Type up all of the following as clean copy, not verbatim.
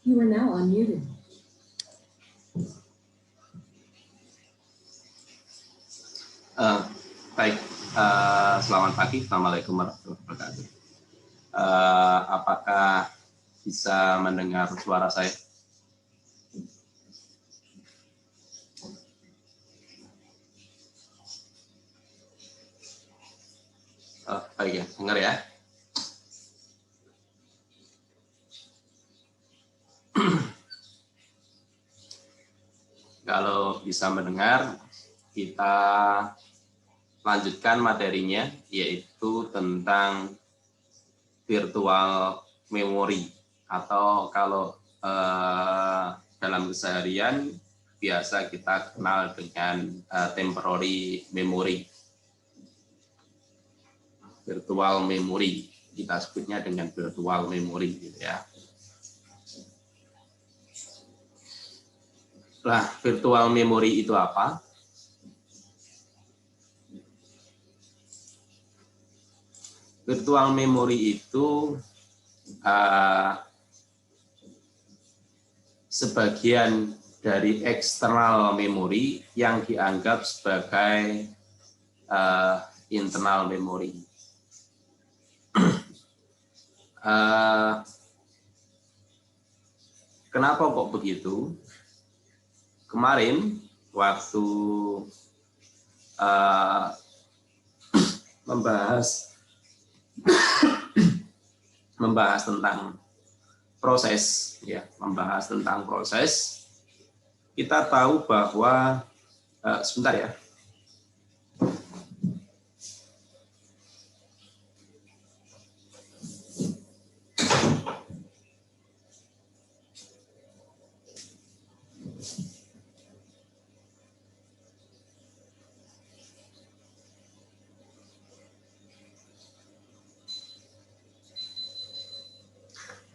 You are now unmuted. Baik, selamat pagi. Assalamualaikum warahmatullahi wabarakatuh. Apakah bisa mendengar suara saya? Baik ya, dengar ya. Kalau bisa mendengar, kita lanjutkan materinya, yaitu tentang virtual memory, atau kalau dalam keseharian biasa kita kenal dengan temporary memory. Virtual memory, kita sebutnya dengan virtual memory gitu ya. Nah, virtual memory itu apa? Virtual memory itu sebagian dari eksternal memory yang dianggap sebagai internal memory. Kenapa kok begitu? Kemarin waktu membahas tentang proses, ya, kita tahu bahwa sebentar ya.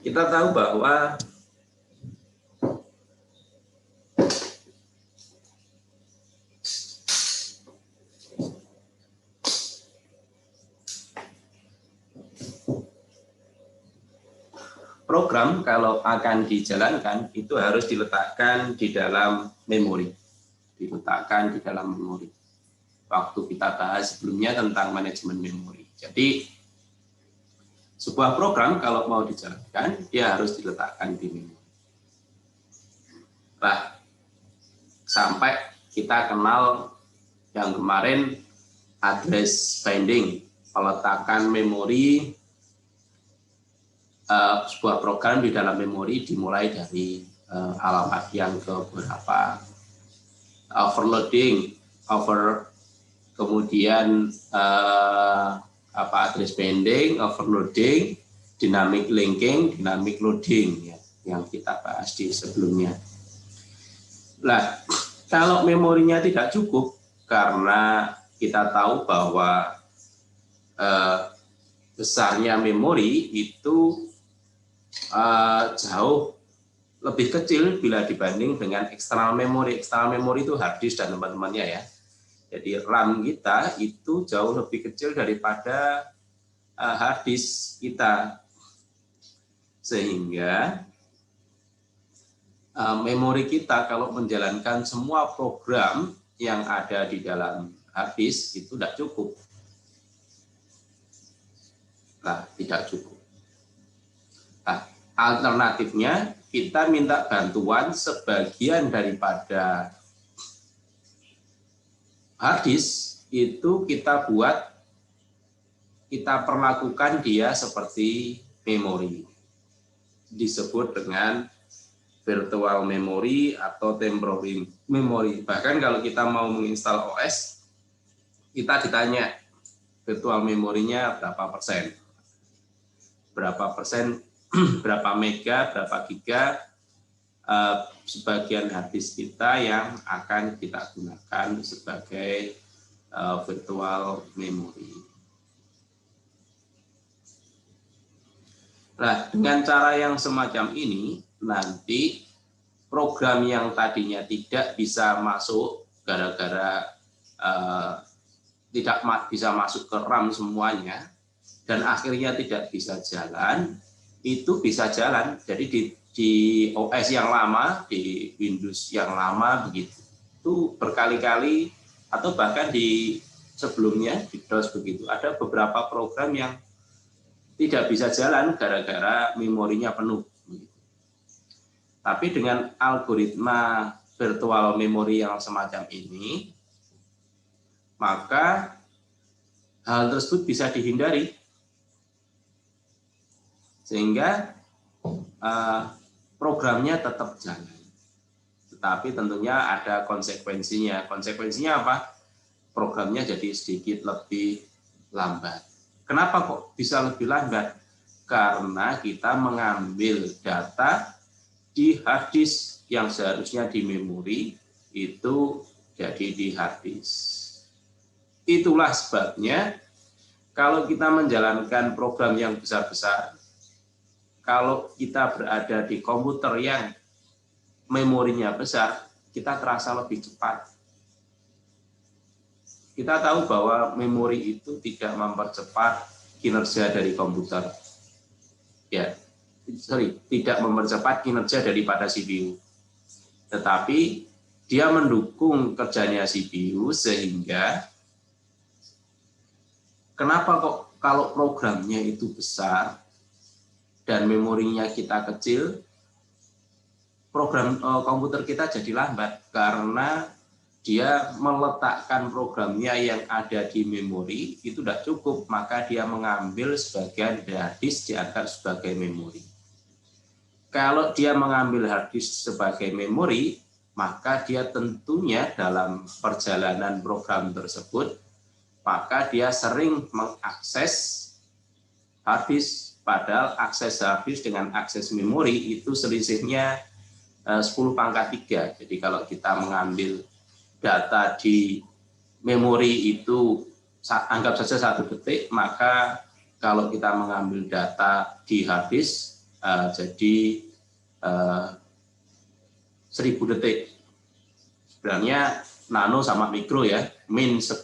Kita tahu bahwa program kalau akan dijalankan itu harus diletakkan di dalam memori. Waktu kita bahas sebelumnya tentang manajemen memori. Jadi sebuah program kalau mau dijalankan, dia harus diletakkan di memori. Nah, sampai kita kenal yang kemarin address binding, peletakan memori, sebuah program di dalam memori dimulai dari alamat yang keberapa, overloading, kemudian address binding, overloading, dynamic linking, dynamic loading, ya, yang kita bahas di sebelumnya. Nah, kalau memorinya tidak cukup, karena kita tahu bahwa besarnya memori itu jauh lebih kecil bila dibanding dengan eksternal memori. Eksternal memori itu hard disk dan teman-temannya ya. Jadi RAM kita itu jauh lebih kecil daripada hard disk kita, sehingga memori kita kalau menjalankan semua program yang ada di dalam hard disk itu tidak cukup. Nah, tidak cukup. Nah, alternatifnya kita minta bantuan sebagian daripada hard disk itu kita perlakukan dia seperti memori. Disebut dengan virtual memory atau temporary memory. Bahkan kalau kita mau menginstal OS, kita ditanya virtual memorinya berapa persen. Berapa persen, berapa mega, berapa giga, sebagian hard disk kita yang akan kita gunakan sebagai virtual memory. Nah, dengan cara yang semacam ini, nanti program yang tadinya tidak bisa masuk gara-gara tidak bisa masuk ke RAM semuanya, dan akhirnya tidak bisa jalan, itu bisa jalan. Jadi di OS yang lama, di Windows yang lama begitu, itu berkali-kali atau bahkan di sebelumnya di DOS begitu, ada beberapa program yang tidak bisa jalan gara-gara memorinya penuh. Tapi dengan algoritma virtual memory yang semacam ini, maka hal tersebut bisa dihindari. Sehingga programnya tetap jalan. Tetapi tentunya ada konsekuensinya. Konsekuensinya apa? Programnya jadi sedikit lebih lambat. Kenapa kok bisa lebih lambat? Karena kita mengambil data di hard disk yang seharusnya di memori, itu jadi di hard disk. Itulah sebabnya kalau kita menjalankan program yang besar-besar, kalau kita berada di komputer yang memorinya besar, kita terasa lebih cepat. Kita tahu bahwa memori itu tidak mempercepat kinerja dari komputer. Ya, tidak mempercepat kinerja daripada CPU. Tetapi dia mendukung kerjanya CPU sehingga kenapa kok kalau programnya itu besar dan memorinya kita kecil, program komputer kita jadi lambat karena dia meletakkan programnya yang ada di memori itu tidak cukup, maka dia mengambil sebagian hard disk dianggap sebagai memori. Kalau dia mengambil hard disk sebagai memori, maka dia tentunya dalam perjalanan program tersebut, maka dia sering mengakses hard disk, padahal akses hard disk dengan akses memori itu selisihnya 10 pangkat 3. Jadi kalau kita mengambil data di memori itu anggap saja 1 detik, maka kalau kita mengambil data di hard disk jadi 1000 detik. Sebenarnya nano sama mikro ya, min 10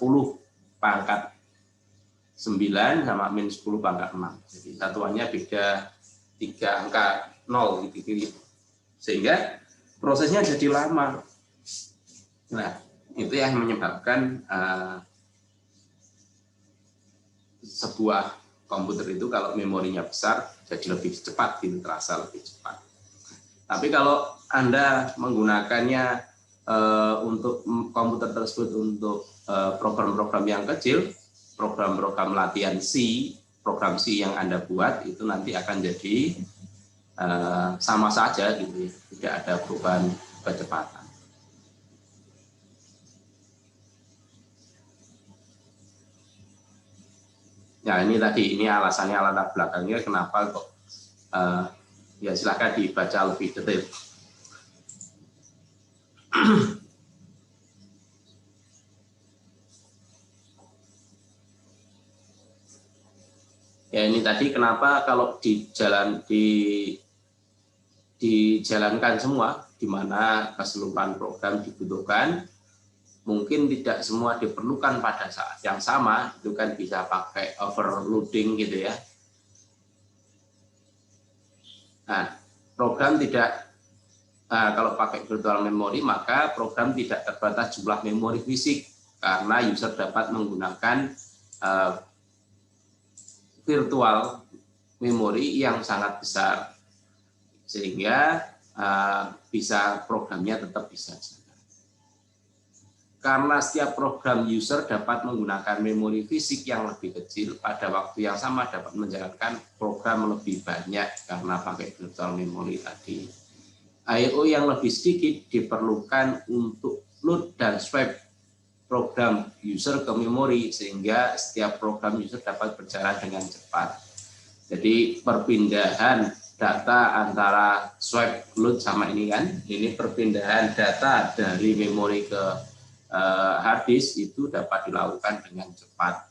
pangkat 9 sama min 10 pangkat 6. Jadi satuannya beda 3 angka 0 gitu. Sehingga prosesnya jadi lama. Nah, itu yang menyebabkan sebuah komputer itu kalau memorinya besar jadi lebih cepat, gitu, terasa lebih cepat. Tapi kalau Anda menggunakannya untuk komputer tersebut untuk program-program yang kecil, program-program latihan C, program C yang Anda buat itu nanti akan jadi sama saja gitu, tidak ada perubahan kecepatan. Ya ini tadi, ini alasannya latar belakangnya kenapa kok ya silakan dibaca lebih detail. Ya ini tadi kenapa kalau dijalankan semua, di mana keseluruhan program dibutuhkan, mungkin tidak semua diperlukan pada saat yang sama, itu kan bisa pakai overloading gitu ya. Nah, program tidak, kalau pakai virtual memory, maka program tidak terbatas jumlah memori fisik, karena user dapat menggunakan virtual memory yang sangat besar, sehingga bisa programnya tetap bisa jalan. Karena setiap program user dapat menggunakan memori fisik yang lebih kecil, pada waktu yang sama dapat menjalankan program lebih banyak karena pakai virtual memory tadi. I/O yang lebih sedikit diperlukan untuk load dan swipe program user ke memori, sehingga setiap program user dapat berjalan dengan cepat. Jadi perpindahan data antara swipe load sama ini kan, ini perpindahan data dari memori ke hard disk itu dapat dilakukan dengan cepat.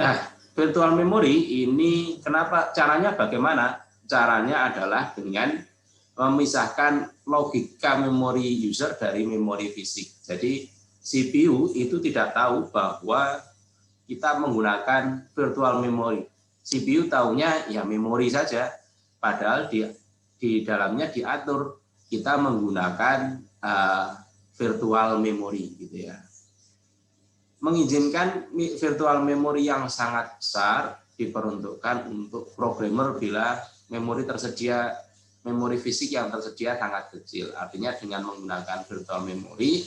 Nah, virtual memory ini kenapa, caranya bagaimana? Caranya adalah dengan memisahkan logika memori user dari memori fisik. Jadi CPU itu tidak tahu bahwa kita menggunakan virtual memory. CPU taunya ya memori saja, padahal di dalamnya diatur kita menggunakan virtual memory gitu ya. Mengizinkan virtual memory yang sangat besar diperuntukkan untuk programmer bila memori fisik yang tersedia sangat kecil. Artinya dengan menggunakan virtual memory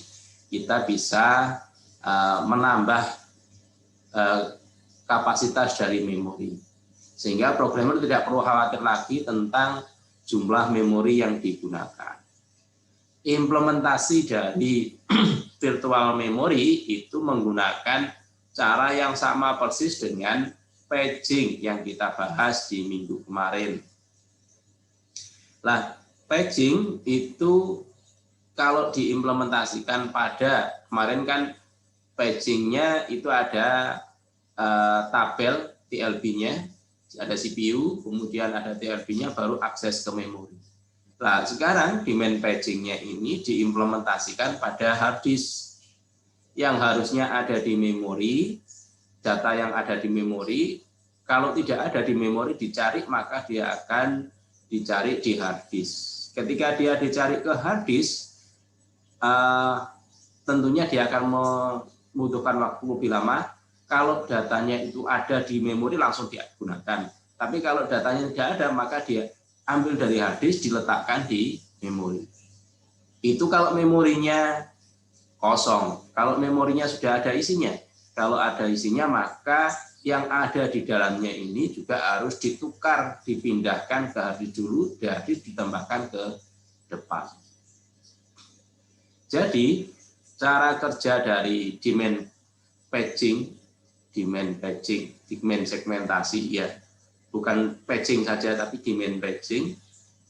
kita bisa menambah kapasitas dari memori. Sehingga programmer tidak perlu khawatir lagi tentang jumlah memori yang digunakan. Implementasi dari virtual memory itu menggunakan cara yang sama persis dengan paging yang kita bahas di minggu kemarin. Nah, paging itu kalau diimplementasikan pada kemarin kan pagingnya itu ada tabel TLB-nya, ada CPU, kemudian ada TLB-nya, baru akses ke memori. Nah, sekarang demand paging-nya ini diimplementasikan pada hard disk yang harusnya ada di memori, data yang ada di memori, kalau tidak ada di memori dicari, maka dia akan dicari di hard disk. Ketika dia dicari ke hard disk, tentunya dia akan membutuhkan waktu lebih lama. Kalau datanya itu ada di memori langsung digunakan. Tapi kalau datanya tidak ada, maka dia ambil dari hard disk, diletakkan di memori. Itu kalau memorinya kosong. Kalau memorinya sudah ada isinya. Kalau ada isinya, maka yang ada di dalamnya ini juga harus ditukar, dipindahkan ke hard disk dulu, dari ditambahkan ke depan. Jadi, cara kerja dari demand segmentasi ya, bukan paging saja, tapi demand paging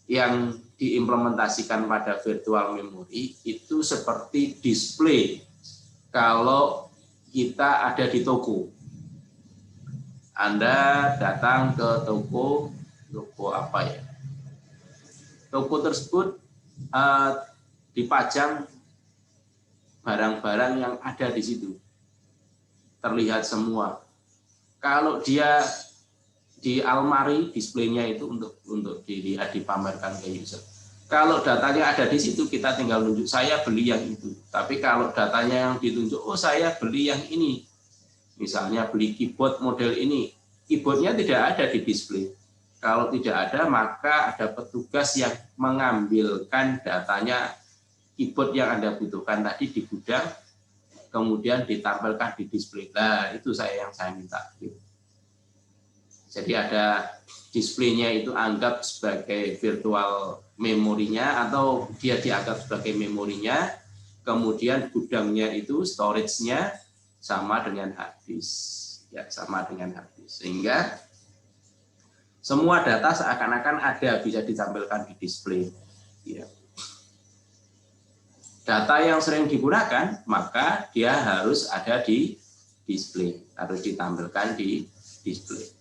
yang diimplementasikan pada virtual memory itu seperti display kalau kita ada di toko. Anda datang ke toko apa ya? Toko tersebut dipajang barang-barang yang ada di situ. Terlihat semua. Kalau dia di almari, displaynya itu untuk dilihat, dipamerkan ke user. Kalau datanya ada di situ, kita tinggal tunjuk saya beli yang itu. Tapi kalau datanya yang ditunjuk, oh saya beli yang ini. Misalnya beli keyboard model ini, keyboardnya tidak ada di display. Kalau tidak ada, maka ada petugas yang mengambilkan datanya keyboard yang Anda butuhkan tadi di gudang, kemudian ditampilkan di display. Nah, itu yang saya minta. Jadi ada displaynya itu anggap sebagai virtual memorinya, atau dia dianggap sebagai memorinya, kemudian gudangnya itu storage-nya sama dengan hard disk. Ya, sama dengan hard disk. Sehingga semua data seakan-akan ada, bisa ditampilkan di display. Ya. Data yang sering digunakan, maka dia harus ada di display, harus ditampilkan di display.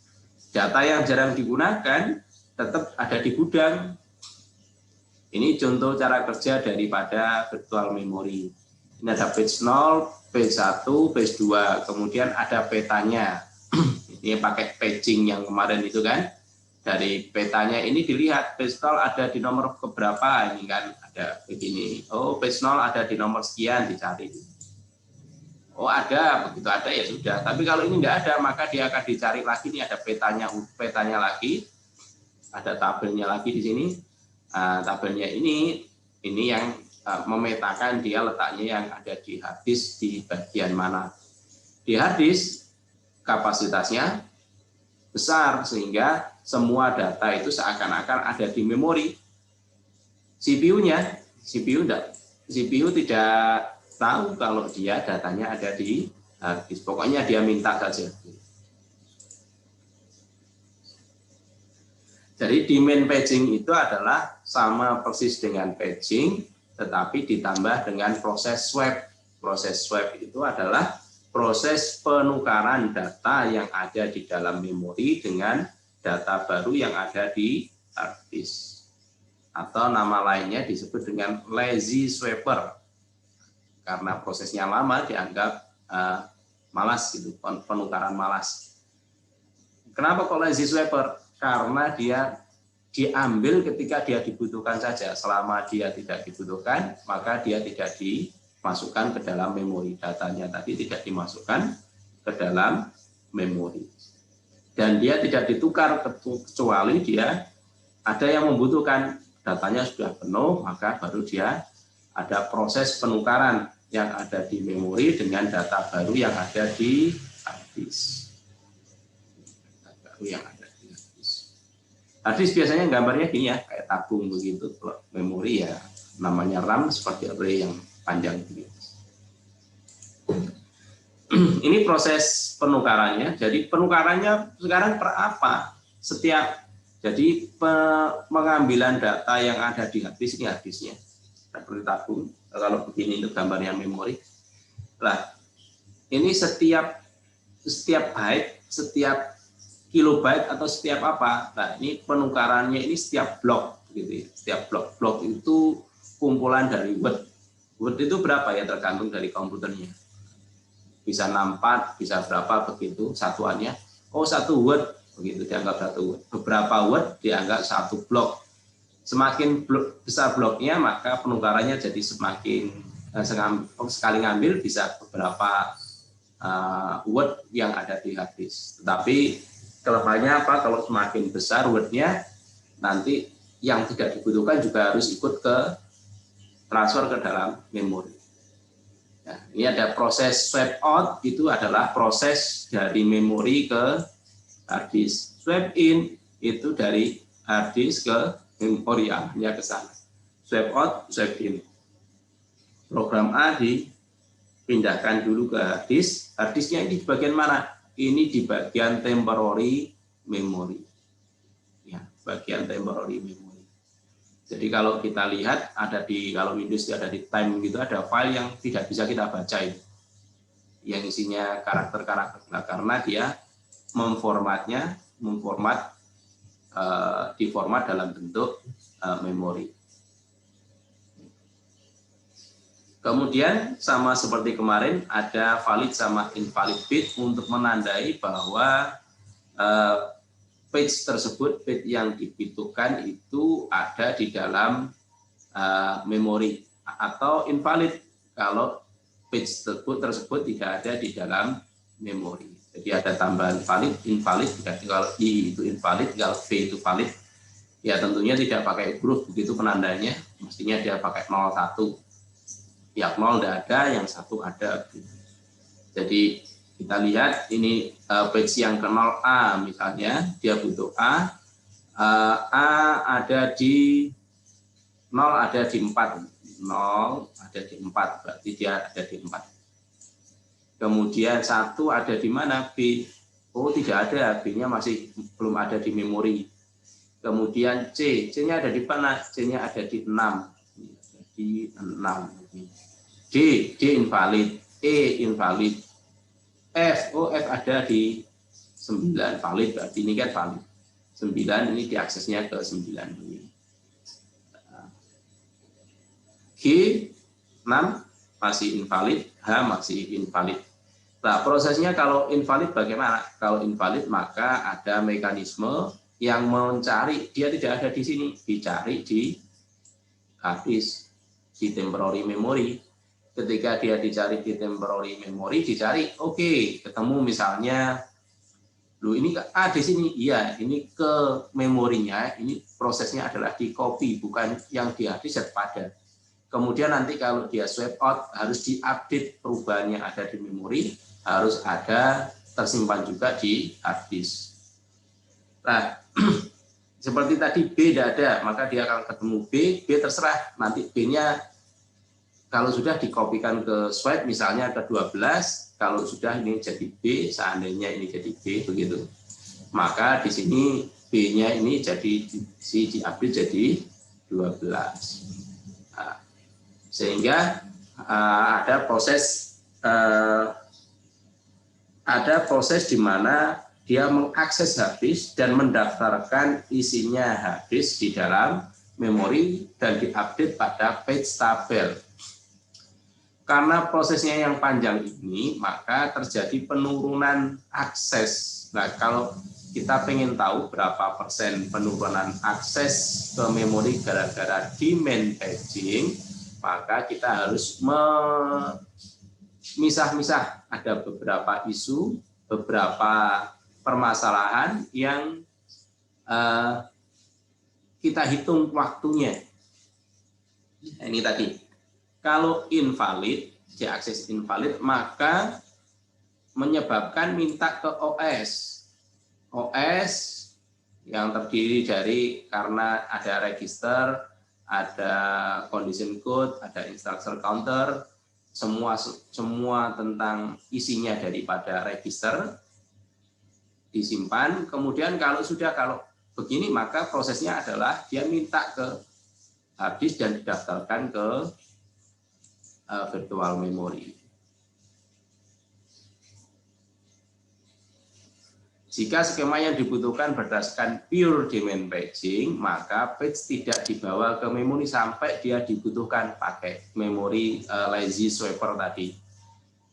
Data yang jarang digunakan tetap ada di gudang. Ini contoh cara kerja daripada virtual memory. Ini ada page 0, page 1, page 2, kemudian ada petanya. Ini pakai paging yang kemarin itu kan. Dari petanya ini dilihat page 0 ada di nomor keberapa, ini kan ada begini. Oh, page 0 ada di nomor sekian, dicari. Oh ada, begitu ada ya sudah. Tapi kalau ini tidak ada, maka dia akan dicari lagi. Ini ada petanya lagi, ada tabelnya lagi di sini. Tabelnya ini yang memetakan dia letaknya yang ada di hard disk di bagian mana. Di hard disk kapasitasnya besar sehingga semua data itu seakan-akan ada di memori. CPU tidak tahu kalau dia datanya ada di hard disk. Pokoknya dia minta saja. Jadi demand paging itu adalah sama persis dengan paging, tetapi ditambah dengan proses swap. Proses swap itu adalah proses penukaran data yang ada di dalam memori dengan data baru yang ada di hard disk. Atau nama lainnya disebut dengan lazy swapper. Karena prosesnya lama dianggap malas gitu, penukaran malas. Kenapa kok lazy swapper? Karena dia diambil ketika dia dibutuhkan saja. Selama dia tidak dibutuhkan, maka dia tidak dimasukkan ke dalam memori. Datanya tadi tidak dimasukkan ke dalam memori. Dan dia tidak ditukar kecuali dia ada yang membutuhkan. Datanya sudah penuh, maka baru dia ada proses penukaran yang ada di memori dengan data baru yang ada di hard disk. Yang ada di hard disk. Hard disk biasanya gambarnya gini ya, kayak tabung begitu. Kalau memori ya namanya RAM seperti array yang panjang begitu. Ini proses penukarannya. Jadi penukarannya sekarang per apa? Jadi pengambilan data yang ada di hard disk, ini hard disknya seperti tabung. Kalau begini itu gambarnya memori. Nah, ini setiap byte, setiap kilobyte atau setiap apa. Nah, ini penukarannya ini setiap blok gitu ya. Setiap blok itu kumpulan dari word. Word itu berapa ya, tergantung dari komputernya. Bisa 64, bisa berapa begitu satuannya. Oh, satu word begitu dianggap satu word. Beberapa word dianggap satu blok. Semakin besar bloknya, maka penukarannya jadi semakin sekali ngambil bisa beberapa word yang ada di hard disk. Tetapi kelemahannya apa? Kalau semakin besar wordnya, nanti yang tidak dibutuhkan juga harus ikut ke transfer ke dalam memori. Nah, ini ada proses swap out, itu adalah proses dari memori ke hard disk. Swap in itu dari hard disk ke memori, arahnya ke sana. Swap out, swap in. Program A dipindahkan dulu ke hard disk. Hard disknya ini di bagian mana? Ini di bagian temporary memory. Ya, bagian temporary memory. Jadi kalau kita lihat kalau Windows ada di time gitu, ada file yang tidak bisa kita baca itu, yang isinya karakter-karakter. Nah, karena dia diformat dalam bentuk memori. Kemudian sama seperti kemarin ada valid sama invalid bit untuk menandai bahwa page tersebut, page yang dibutuhkan itu ada di dalam memori, atau invalid kalau page tersebut tidak ada di dalam memori. Jadi ada tambahan valid, invalid. Kalau I itu invalid, kalau V itu valid, ya tentunya tidak pakai huruf begitu penandanya, mestinya dia pakai 01. Yang 0 tidak ada, yang 1 ada. Jadi kita lihat ini page yang ke 0A misalnya, dia butuh A ada di 0 ada di 4. 0 ada di 4, berarti dia ada di 4. Kemudian 1 ada di mana? B. Oh, tidak ada, B-nya masih belum ada di memori. Kemudian C, C-nya ada di mana? C-nya ada di 6. Di 6. D invalid, E invalid. F, oh F ada di 9, valid, berarti ini kan valid. 9 ini diaksesnya ke 9 ini. G, 6 masih invalid, H masih invalid. Nah, prosesnya kalau invalid bagaimana? Kalau invalid maka ada mekanisme yang mencari, dia tidak ada di sini, dicari di hard disk, di temporary memory. Ketika dia dicari di temporary memory, dicari, oke, ketemu misalnya, ini di sini, iya, ini ke memorinya, ini prosesnya adalah di copy, bukan yang di hard disk pada. Kemudian nanti kalau dia swap out, harus diupdate perubahan yang ada di memori, harus ada tersimpan juga di hard disk. Nah, seperti tadi B tidak ada, maka dia akan ketemu B terserah, nanti B-nya kalau sudah dikopikan ke swap misalnya ke 12, kalau sudah ini jadi B, seandainya ini jadi B begitu, maka di sini B-nya ini jadi diambil jadi 12. Nah, sehingga ada proses di mana dia mengakses hard disk dan mendaftarkan isinya hard disk di dalam memori dan diupdate pada page tabel. Karena prosesnya yang panjang ini, maka terjadi penurunan akses. Nah, kalau kita pengen tahu berapa persen penurunan akses ke memori gara-gara demand paging, maka kita harus memisah-misah. Ada beberapa isu, beberapa permasalahan yang kita hitung waktunya. Nah, ini tadi. Kalau invalid, diakses invalid, maka menyebabkan minta ke OS. OS yang terdiri dari karena ada register, ada condition code, ada instruction counter, semua tentang isinya daripada register disimpan. Kemudian kalau begini, maka prosesnya adalah dia minta ke hard disk dan didaftarkan ke virtual memory. Jika skema yang dibutuhkan berdasarkan pure demand paging, maka page tidak dibawa ke memori sampai dia dibutuhkan pakai memori lazy swapper tadi.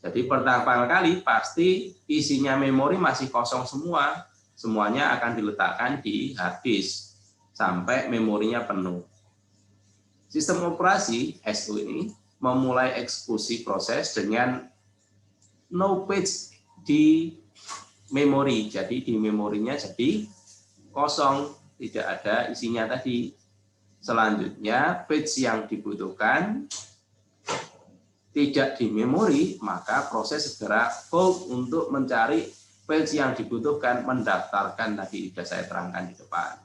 Jadi pertama kali pasti isinya memori masih kosong semua, semuanya akan diletakkan di hard disk sampai memorinya penuh. Sistem operasi SU ini memulai eksekusi proses dengan no page di memori. Jadi di memorinya jadi kosong, tidak ada isinya tadi. Selanjutnya page yang dibutuhkan tidak di memori, maka proses segera code untuk mencari page yang dibutuhkan, mendaftarkan tadi sudah saya terangkan di depan.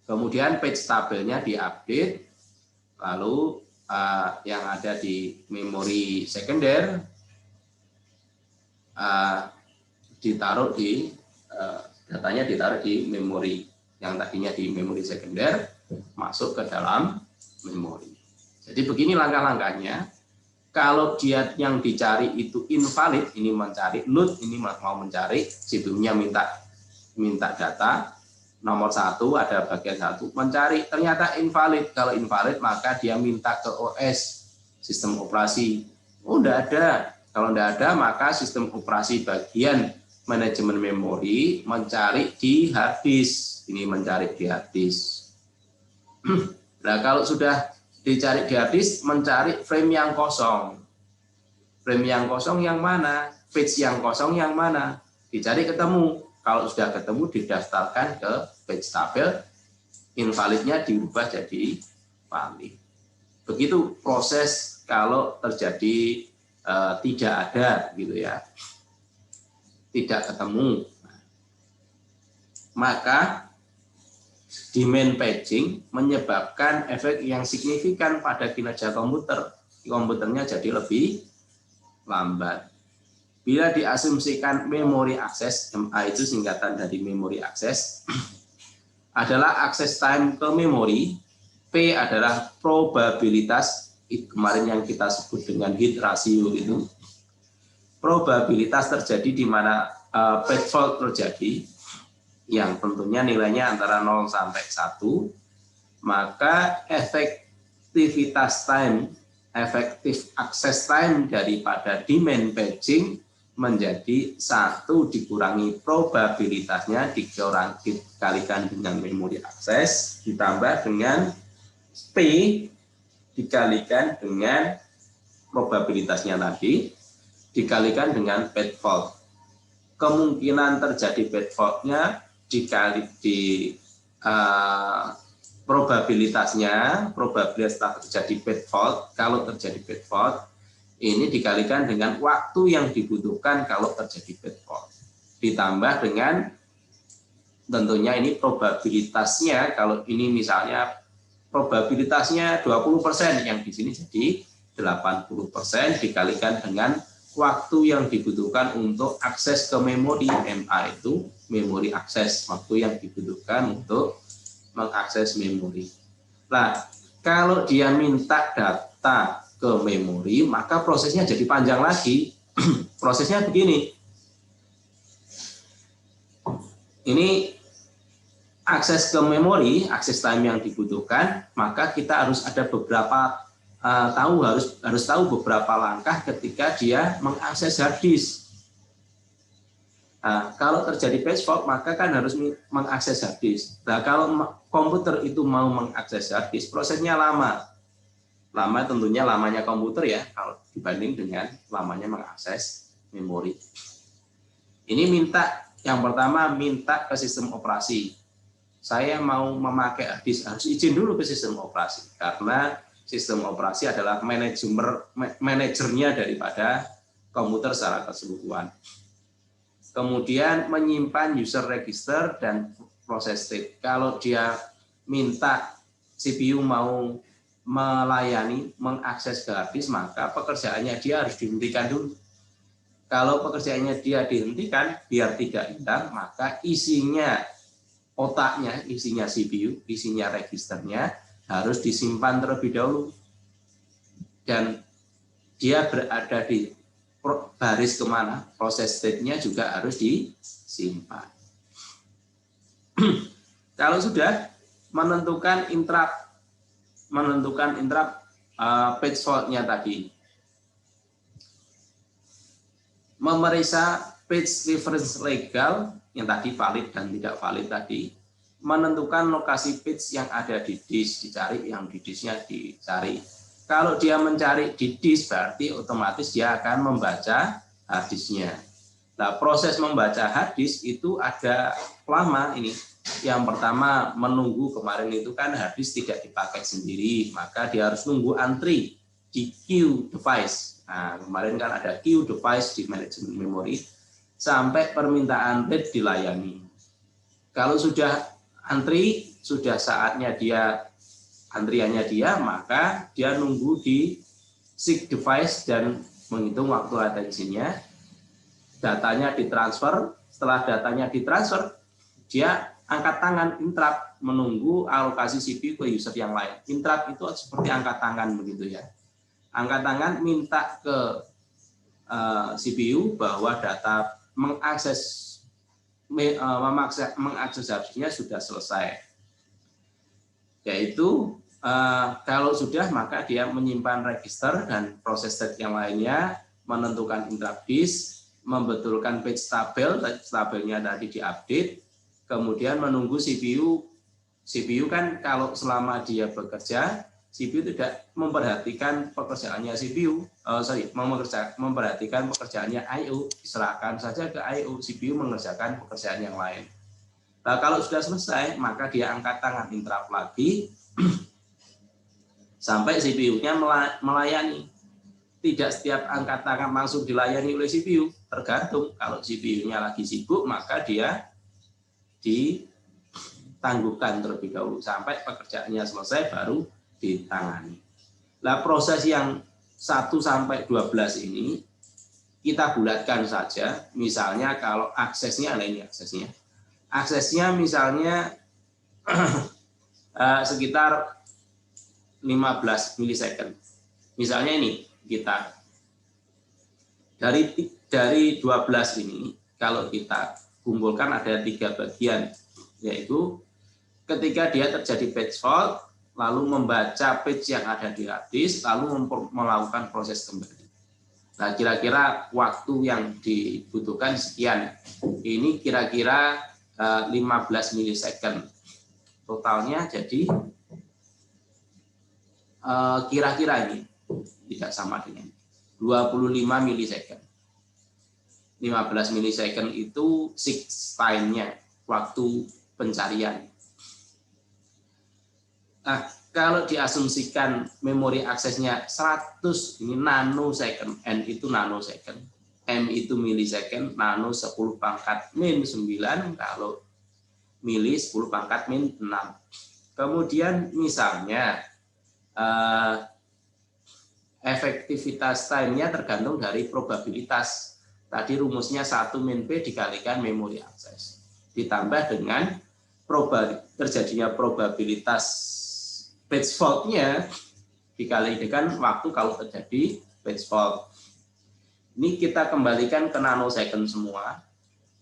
Kemudian page tabelnya diupdate. Lalu yang ada di memori sekunder ditaruh di datanya ditaruh di memori yang tadinya di memori sekunder masuk ke dalam memori. Jadi begini langkah-langkahnya. Kalau dia yang dicari itu invalid, ini mencari load, ini mau mencari sebelumnya minta data. Nomor 1 ada bagian 1 mencari, ternyata invalid. Kalau invalid maka dia minta ke OS, sistem operasi. Oh, enggak ada. Kalau enggak ada maka sistem operasi bagian manajemen memori mencari di hard disk. Ini mencari di hard disk. Nah, kalau sudah dicari di hard disk, mencari frame yang kosong. Frame yang kosong yang mana? Page yang kosong yang mana? Dicari ketemu. Kalau sudah ketemu didaftarkan ke page tabel, invalidnya diubah jadi valid. Begitu proses kalau terjadi tidak ada gitu ya, tidak ketemu. Maka demand paging menyebabkan efek yang signifikan pada kinerja komputer. Komputernya jadi lebih lambat. Bila diasumsikan memori akses, MA itu singkatan dari memori akses, adalah akses time ke memori, P adalah probabilitas, kemarin yang kita sebut dengan hit ratio itu, probabilitas terjadi di mana page fault terjadi, yang tentunya nilainya antara 0 sampai 1, maka efektivitas time, efektif access time daripada demand paging menjadi 1 dikurangi probabilitasnya dikalikan dengan memori akses ditambah dengan P dikalikan dengan probabilitasnya tadi dikalikan dengan page fault. Kemungkinan terjadi page fault-nya dikali di probabilitas terjadi page fault, kalau terjadi page fault ini dikalikan dengan waktu yang dibutuhkan kalau terjadi page fault. Ditambah dengan tentunya ini probabilitasnya, kalau ini misalnya probabilitasnya 20%, yang di sini jadi 80% dikalikan dengan waktu yang dibutuhkan untuk akses ke memori. MA itu memori akses, waktu yang dibutuhkan untuk mengakses memori. Nah, kalau dia minta data ke memori, maka prosesnya jadi panjang lagi. Prosesnya begini. Ini akses ke memori, akses time yang dibutuhkan, maka kita harus ada beberapa harus tahu beberapa langkah ketika dia mengakses hard disk. Nah, kalau terjadi page fault maka kan harus mengakses hard disk. Nah, kalau komputer itu mau mengakses hard disk, prosesnya lama. Lama tentunya lamanya komputer ya, kalau dibanding dengan lamanya mengakses memori. Ini yang pertama minta ke sistem operasi. Saya mau memakai hard disk, harus izin dulu ke sistem operasi, karena sistem operasi adalah manajernya daripada komputer secara keseluruhan. Kemudian menyimpan user register dan proses state. Kalau dia minta CPU mau melayani, mengakses ke hard disk, maka pekerjaannya dia harus dihentikan dulu. Kalau pekerjaannya dia dihentikan, biar tidak hilang, maka isinya otaknya, isinya CPU, isinya registernya harus disimpan terlebih dahulu. Dan dia berada di baris kemana, proses state-nya juga harus disimpan. Kalau sudah menentukan interrupt page fault-nya tadi, memeriksa page reference legal yang tadi valid dan tidak valid tadi, menentukan lokasi page yang ada di disk, dicari yang di disknya dicari. Kalau dia mencari di disk, berarti otomatis dia akan membaca hard disknya. Nah, proses membaca hard disk itu ada lama ini. Yang pertama, menunggu, kemarin itu kan hard disk tidak dipakai sendiri, maka dia harus nunggu antri di queue device. Nah, kemarin kan ada queue device di manajemen memori, sampai permintaan read dilayani. Kalau sudah antri, sudah saatnya antriannya dia, maka dia nunggu di seek device dan menghitung waktu atensinya, datanya ditransfer. Setelah datanya ditransfer, dia angkat tangan interrupt, menunggu alokasi CPU ke user yang lain. Interrupt itu seperti angkat tangan begitu ya. Angkat tangan minta ke CPU bahwa data mengakses harddisknya sudah selesai. Yaitu kalau sudah, maka dia menyimpan register dan proses state yang lainnya, menentukan interrupt disk, membetulkan page tabelnya tadi diupdate, kemudian menunggu CPU kan kalau selama dia bekerja, CPU tidak memperhatikan pekerjaannya memperhatikan pekerjaannya I/O, diserahkan saja ke I/O, CPU mengerjakan pekerjaan yang lain. Nah, kalau sudah selesai, maka dia angkat tangan interrupt lagi sampai CPU-nya melayani. Tidak setiap angkat tangan langsung dilayani oleh CPU, tergantung. Kalau CPU-nya lagi sibuk, maka dia ditangguhkan terlebih dahulu sampai pekerjaannya selesai baru ditangani. Nah, proses yang 1 sampai 12 ini kita bulatkan saja. Misalnya kalau aksesnya misalnya sekitar 15 milisecond. Misalnya ini kita dari 12 ini kalau kita kumpulkan ada 3 bagian, yaitu ketika dia terjadi page fault, lalu membaca page yang ada di hard disk, lalu melakukan proses kembali. Nah, kira-kira waktu yang dibutuhkan sekian. Ini kira-kira 15 milisecond. Totalnya jadi kira-kira ini tidak sama dengan 25 milisecond. 15 milisecond itu seek time-nya, waktu pencarian. Nah, kalau diasumsikan memori aksesnya 100, ini nanosecond, N itu nanosecond, M itu milisecond, nano 10 pangkat min 9, kalau mili 10 pangkat min 6. Kemudian misalnya efektivitas time-nya tergantung dari probabilitas. Tadi rumusnya 1 min P dikalikan memori akses. Ditambah dengan terjadinya probabilitas page fault-nya dikali dengan waktu kalau terjadi page fault. Ini kita kembalikan ke nanosecond semua.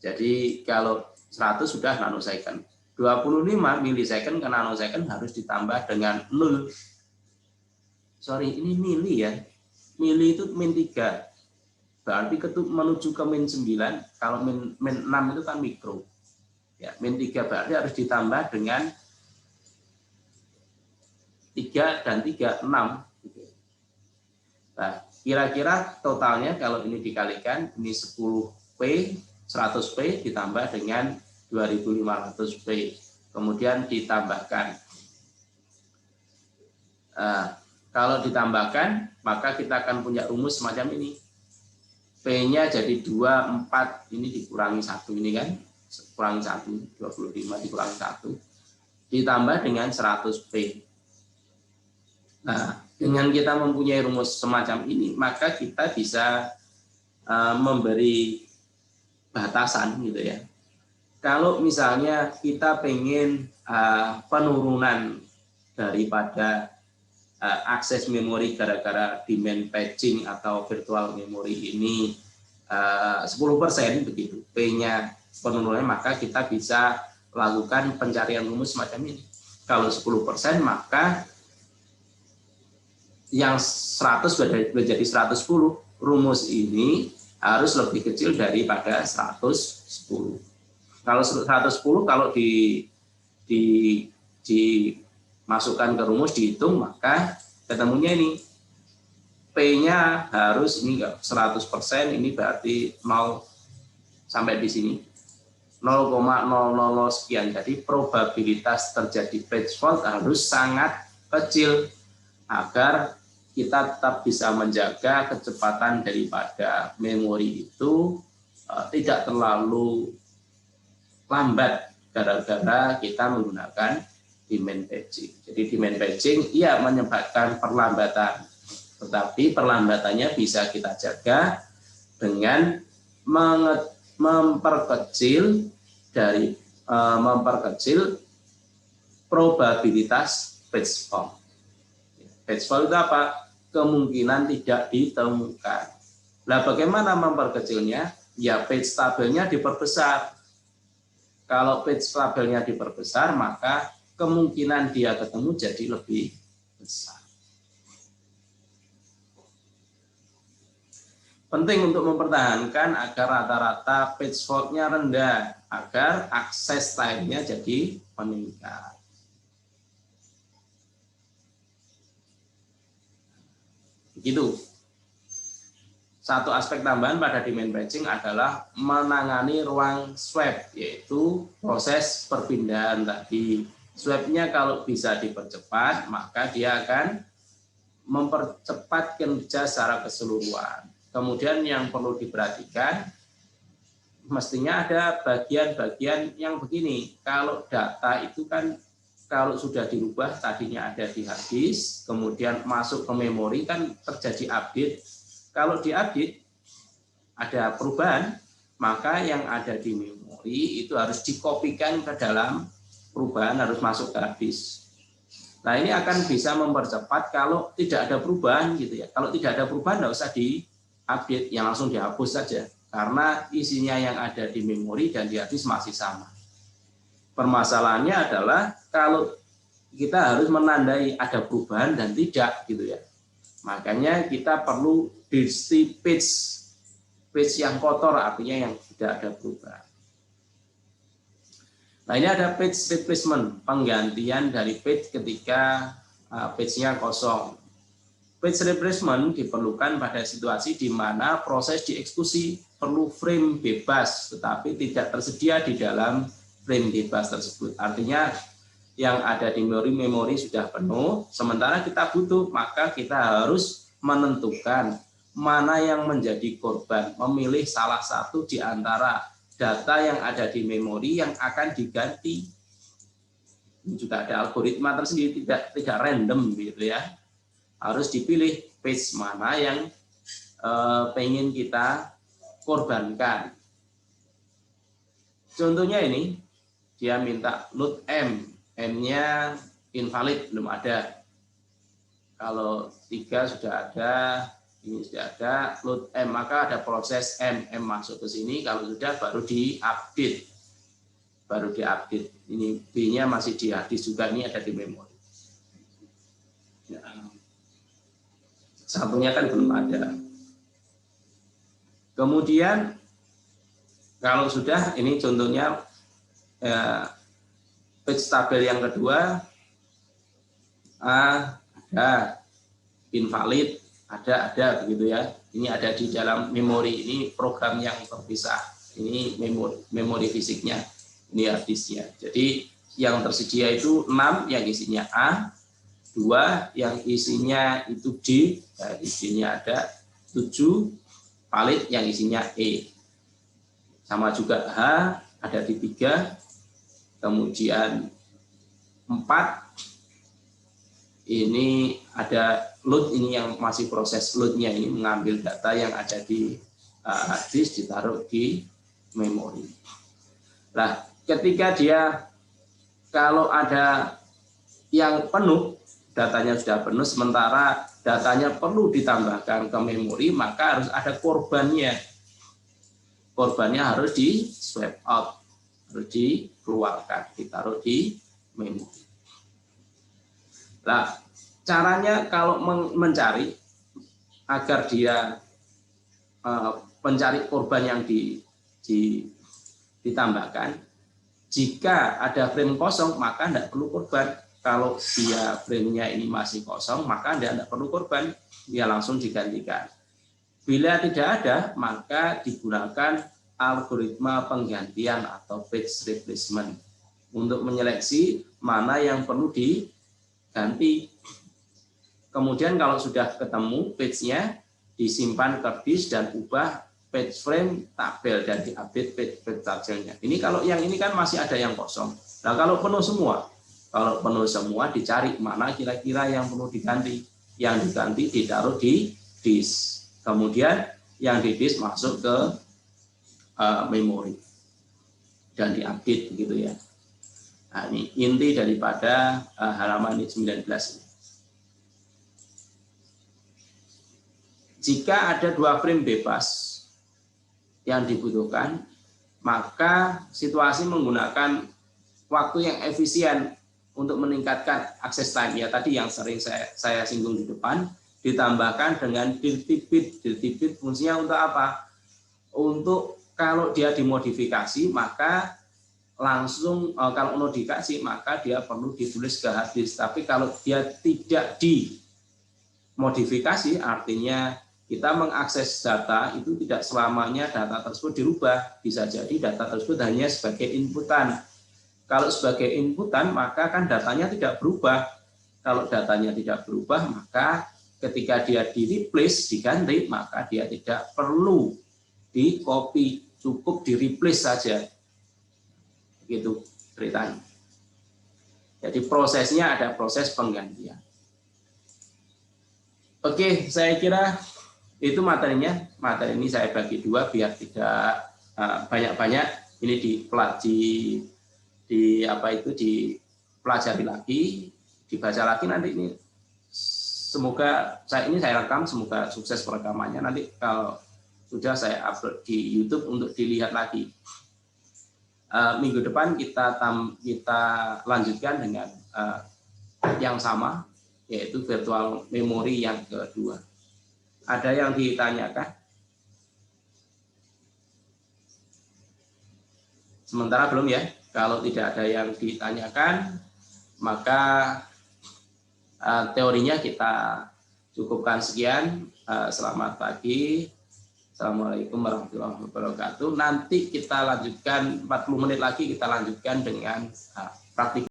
Jadi kalau 100 sudah nanosecond. 25 milisecond ke nanosecond harus ditambah dengan 0. sorry ini mili ya, mili itu min 3, berarti menuju ke min 9, kalau min 6 itu kan mikro. Ya, min 3 berarti harus ditambah dengan 3 dan 3, 6. Nah, kira-kira totalnya kalau ini dikalikan, ini 10P, 100P ditambah dengan 2500P. Kemudian ditambahkan. Nah, kalau ditambahkan, maka kita akan punya rumus semacam ini. P-nya jadi 2, 4, ini dikurangi 1, ini kan. Kurangi 1, 25 dikurangi 1. Ditambah dengan 100P. Nah, dengan kita mempunyai rumus semacam ini, maka kita bisa memberi batasan gitu ya. Kalau misalnya kita pengen penurunan daripada akses memori gara-gara demand patching atau virtual memory ini 10% begitu, P-nya penurunannya, maka kita bisa lakukan pencarian rumus semacam ini. Kalau 10%, maka yang 100 menjadi 110, rumus ini harus lebih kecil daripada 110. Kalau 110 kalau dimasukkan ke rumus, dihitung, maka ketemunya ini P-nya harus ini 100%, ini berarti 0 sampai di sini 0,000 sekian. Jadi probabilitas terjadi patch fault harus sangat kecil agar kita tetap bisa menjaga kecepatan daripada memori itu tidak terlalu lambat gara-gara kita menggunakan demand patching. Jadi demand patching iya menyebabkan perlambatan, tetapi perlambatannya bisa kita jaga dengan memperkecil probabilitas patch fault. Patch fault itu apa? Kemungkinan tidak ditemukan. Nah, bagaimana memperkecilnya? Ya, patch tabelnya diperbesar. Kalau patch tabelnya diperbesar, maka kemungkinan dia ketemu jadi lebih besar. Penting untuk mempertahankan agar rata-rata patch fault-nya rendah, agar akses time-nya jadi meningkat. Begitu. Satu aspek tambahan pada demand patching adalah menangani ruang swap, yaitu proses perpindahan tadi. Swap-nya kalau bisa dipercepat, maka dia akan mempercepat kerja secara keseluruhan. Kemudian yang perlu diperhatikan, mestinya ada bagian-bagian yang begini. Kalau data itu kan kalau sudah dirubah, tadinya ada di hard disk, kemudian masuk ke memori, kan terjadi update. Kalau diupdate, ada perubahan, maka yang ada di memori itu harus dikopikan ke dalam perubahan, harus masuk ke hard disk. Nah, ini akan bisa mempercepat kalau tidak ada perubahan gitu ya. Kalau tidak ada perubahan, tidak usah diupdate, yang langsung dihapus saja. Karena isinya yang ada di memori dan di hard disk masih sama. Permasalahannya adalah kalau kita harus menandai ada perubahan dan tidak gitu ya. Makanya kita perlu disk page yang kotor, artinya yang tidak ada perubahan. Nah, ini ada page replacement, penggantian dari page ketika page-nya kosong. Page replacement diperlukan pada situasi di mana proses dieksekusi perlu frame bebas, tetapi tidak tersedia di dalam frame bebas tersebut. Artinya yang ada di memori sudah penuh, sementara kita butuh, maka kita harus menentukan mana yang menjadi korban, memilih salah satu di antara data yang ada di memori yang akan diganti. Ini juga ada algoritma tersendiri, tidak random gitu ya. Harus dipilih page mana yang pengen kita korbankan. Contohnya ini, dia minta load M, M-nya invalid, belum ada. Kalau 3 sudah ada, ini sudah ada, load M, maka ada proses M masuk ke sini, kalau sudah baru diupdate. Ini B-nya masih di hard disk juga, ini ada di memori. Ya. Satunya kan belum ada. Kemudian kalau sudah, ini contohnya page tabel yang kedua, ada invalid, ada begitu ya. Ini ada di dalam memori, ini program yang terpisah. Ini memori fisiknya, ini hard disknya. Jadi yang tersedia itu 6 yang isinya A, 2 yang isinya itu D, ya, isinya ada 7, valid yang isinya E. Sama juga H ada di 3, kemudian 4 ini ada load, ini yang masih proses loadnya, ini mengambil data yang ada di hard disk ditaruh di memori. Nah, ketika dia kalau ada yang penuh, datanya sudah penuh, sementara datanya perlu ditambahkan ke memori, maka harus ada korbannya. Korbannya harus di swap out, harus dikeluarkan, ditaruh di memori. Nah, caranya kalau mencari agar dia mencari korban yang ditambahkan, jika ada frame kosong maka tidak perlu korban. Kalau dia framenya ini masih kosong maka tidak perlu korban, dia langsung digantikan. Bila tidak ada maka digunakan algoritma penggantian atau page replacement untuk menyeleksi mana yang perlu diganti. Kemudian kalau sudah ketemu page-nya, disimpan ke disk dan ubah page frame tabel dan diupdate page tabelnya. Ini kalau yang ini kan masih ada yang kosong. Nah, kalau penuh semua dicari mana kira-kira yang perlu diganti. Yang diganti ditaruh di disk. Kemudian yang di disk masuk ke memori dan diupdate begitu ya. Nah, ini inti daripada halaman 19 ini. Jika ada 2 frame bebas yang dibutuhkan, maka situasi menggunakan waktu yang efisien untuk meningkatkan access time. Ya, tadi yang sering saya singgung di depan, ditambahkan dengan delete bit. Delete bit fungsinya untuk apa? Untuk kalau dia dimodifikasi, maka langsung kalau modifikasi maka dia perlu ditulis ke hard disk. Tapi kalau dia tidak dimodifikasi, artinya kita mengakses data itu tidak selamanya data tersebut dirubah. Bisa jadi data tersebut hanya sebagai inputan. Kalau sebagai inputan maka kan datanya tidak berubah. Kalau datanya tidak berubah maka ketika dia di-replace, diganti, maka dia tidak perlu di-copy, cukup di-replace saja. Begitu ceritanya. Jadi prosesnya ada proses penggantian. Oke, saya kira itu materinya. Materi ini saya bagi 2 biar tidak banyak-banyak. Ini dipelajari lagi, dibaca lagi nanti ini. Semoga saya rekam, semoga sukses perekamannya. Nanti kalau sudah saya upload di YouTube untuk dilihat lagi. Minggu depan kita lanjutkan dengan yang sama, yaitu virtual memory yang kedua. Ada yang ditanyakan? Sementara belum ya. Kalau tidak ada yang ditanyakan, maka teorinya kita cukupkan sekian. Selamat pagi. Assalamualaikum warahmatullahi wabarakatuh. Nanti kita lanjutkan 40 menit lagi, kita lanjutkan dengan praktik.